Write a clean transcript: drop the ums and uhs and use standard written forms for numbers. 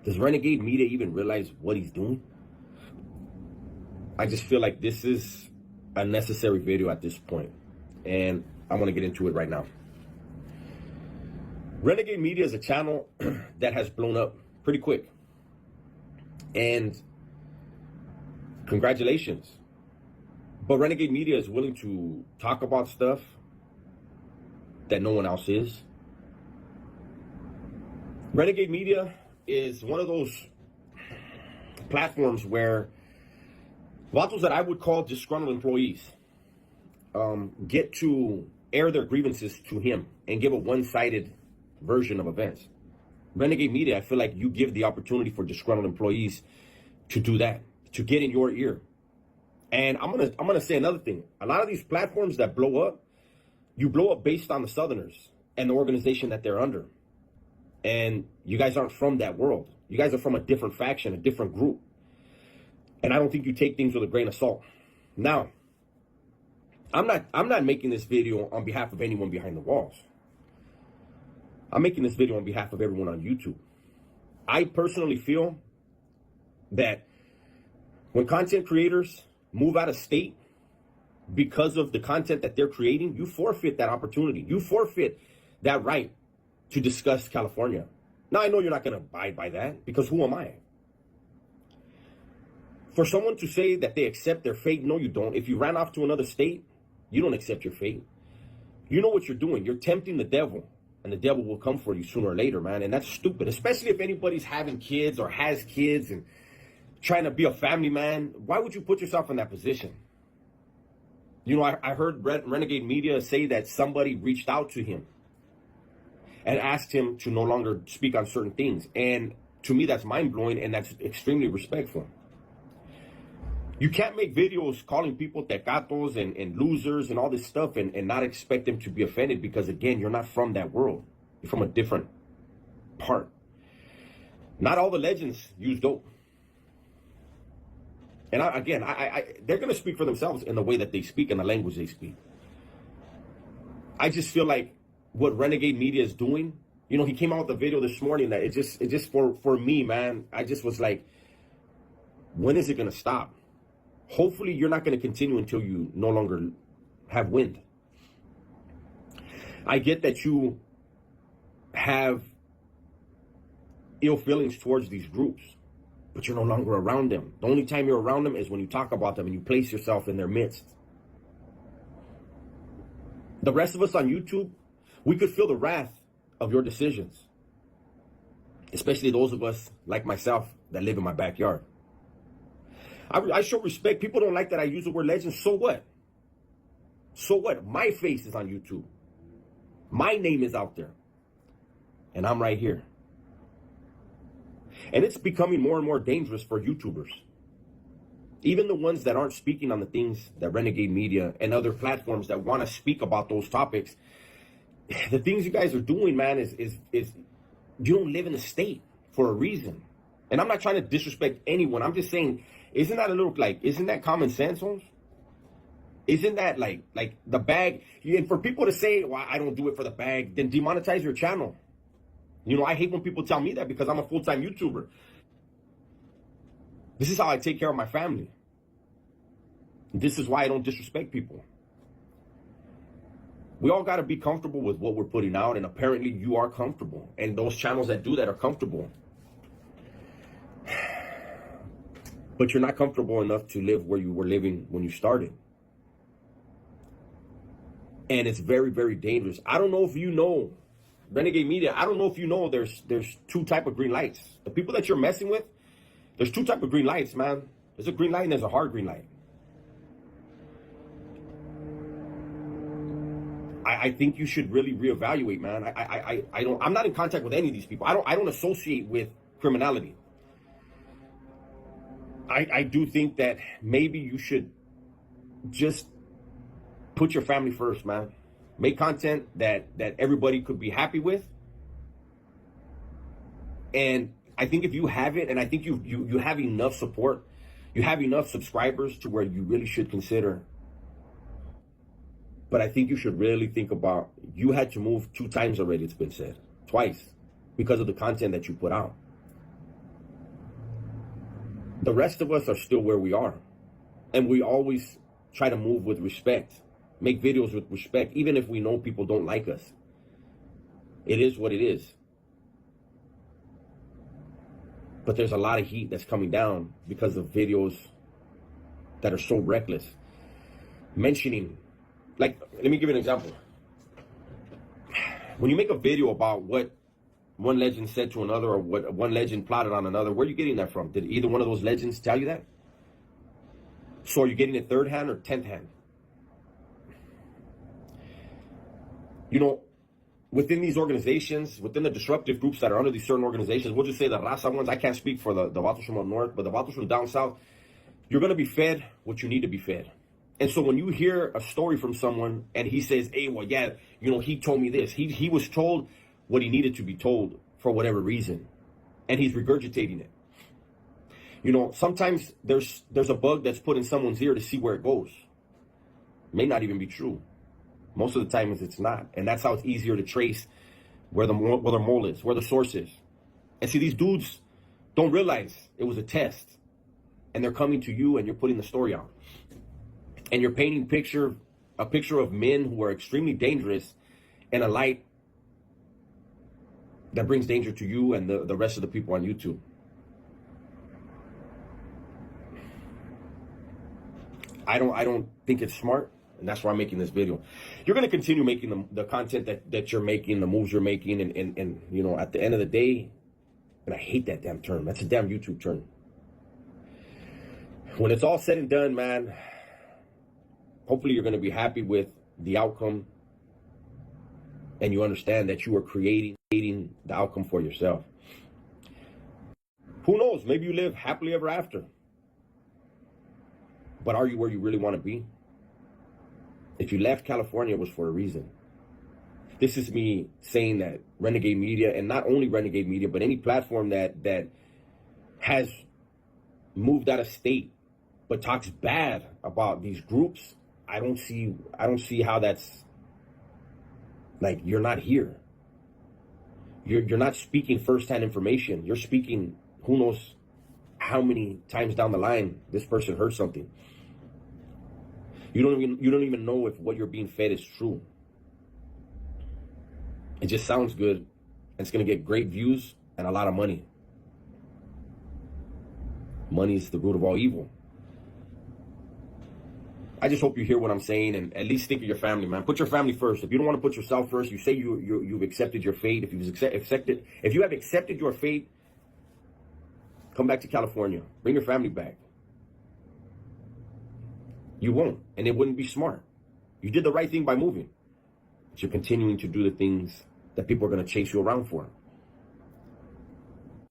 Does Renegade Media even realize what he's doing? I just feel like this is a necessary video at this point, and I want to get into it right now. Renegade Media is a channel that has blown up pretty quick, and congratulations. But Renegade Media is willing to talk about stuff that no one else is. Renegade Media is one of those platforms where vatos that I would call disgruntled employees get to air their grievances to him and give a one-sided version of events. Renegade Media, I feel like you give the opportunity for disgruntled employees to do that, to get in your ear. And I'm gonna say another thing. A lot of these platforms that blow up, you blow up based on the Southerners and the organization that they're under. And you guys aren't from that world. You guys are from a different faction, a different group. And I don't think you take things with a grain of salt. Now, I'm not making this video on behalf of anyone behind the walls. I'm making this video on behalf of everyone on YouTube. I personally feel that when content creators move out of state because of the content that they're creating, you forfeit that opportunity. You forfeit that right to discuss California. Now, I know you're not going to abide by that, because who am I? For someone to say that they accept their fate, no, you don't. If you ran off to another state, you don't accept your fate. You know what you're doing. You're tempting the devil, and the devil will come for you sooner or later, man. And that's stupid, especially if anybody's having kids or has kids and trying to be a family man. Why would you put yourself in that position? You know, I heard Renegade Media say that somebody reached out to him and asked him to no longer speak on certain things. And to me, that's mind-blowing, and that's extremely respectful. You can't make videos calling people tecatos and losers and all this stuff and not expect them to be offended, because, again, you're not from that world. You're from a different part. Not all the legends use dope. And they're going to speak for themselves in the way that they speak and the language they speak. I just feel like what Renegade Media is doing, you know, he came out with a video this morning that it just for me, man, I just was like, when is it going to stop? Hopefully you're not going to continue until you no longer have wind. I get that you have ill feelings towards these groups, but you're no longer around them. The only time you're around them is when you talk about them and you place yourself in their midst. The rest of us on YouTube, we could feel the wrath of your decisions, especially those of us like myself that live in my backyard. I show respect. People don't like that I use the word legend. So what? So what? My face is on YouTube. My name is out there. And I'm right here. And it's becoming more and more dangerous for YouTubers. Even the ones that aren't speaking on the things that Renegade Media and other platforms that want to speak about those topics, the things you guys are doing, man, is you don't live in the state for a reason. And I'm not trying to disrespect anyone. I'm just saying, isn't that common sense, Holmes? Isn't that like the bag? And for people to say, well, I don't do it for the bag, then demonetize your channel. You know, I hate when people tell me that, because I'm a full-time YouTuber. This is how I take care of my family. This is why I don't disrespect people. We all got to be comfortable with what we're putting out, and apparently you are comfortable. And those channels that do that are comfortable. But you're not comfortable enough to live where you were living when you started. And it's very, very dangerous. I don't know if you know, Renegade Media, I don't know if you know there's two type of green lights. The people that you're messing with, there's two type of green lights, man. There's a green light and there's a hard green light. I think you should really reevaluate, man. I'm not in contact with any of these people. I don't associate with criminality. I do think that maybe you should just put your family first, man. Make content that everybody could be happy with. And I think if you have it, and I think you have enough support, you have enough subscribers to where you really should consider. But I think you should really think about, you had to move 2 times already, it's been said. Twice. Because of the content that you put out. The rest of us are still where we are. And we always try to move with respect, make videos with respect, even if we know people don't like us. It is what it is. But there's a lot of heat that's coming down because of videos that are so reckless. Mentioning, like, let me give you an example. When you make a video about what one legend said to another or what one legend plotted on another, where are you getting that from? Did either one of those legends tell you that? So are you getting it third hand or 10th hand? You know, within these organizations, within the disruptive groups that are under these certain organizations, we'll just say the Raza ones. I can't speak for the Vatos from up north, but the Vatos from down south, you're going to be fed what you need to be fed. And so when you hear a story from someone and he says, hey, well, yeah, you know, he told me this. He was told what he needed to be told for whatever reason. And he's regurgitating it. You know, sometimes there's a bug that's put in someone's ear to see where it goes. May not even be true. Most of the time it's not. And that's how it's easier to trace where the mole is, where the source is. And see, these dudes don't realize it was a test. And they're coming to you and you're putting the story out. And you're painting a picture of men who are extremely dangerous in a light that brings danger to you and the rest of the people on YouTube. I don't think it's smart, and that's why I'm making this video. You're going to continue making the content that you're making, the moves you're making, and you know, at the end of the day, and I hate that damn term. That's a damn YouTube term. When it's all said and done, man, hopefully you're going to be happy with the outcome, and you understand that you are creating the outcome for yourself. Who knows? Maybe you live happily ever after. But are you where you really want to be? If you left California, it was for a reason. This is me saying that Renegade Media, and not only Renegade Media, but any platform that has moved out of state but talks bad about these groups, I don't see how that's, like, you're not here. You're not speaking firsthand information. You're speaking who knows how many times down the line this person heard something. You don't even know if what you're being fed is true. It just sounds good, and it's gonna get great views and a lot of money. Money is the root of all evil. I just hope you hear what I'm saying, and at least think of your family, man. Put your family first. If you don't want to put yourself first, you say you've accepted your fate. If you have accepted your fate, come back to California. Bring your family back. You won't, and it wouldn't be smart. You did the right thing by moving, but you're continuing to do the things that people are going to chase you around for.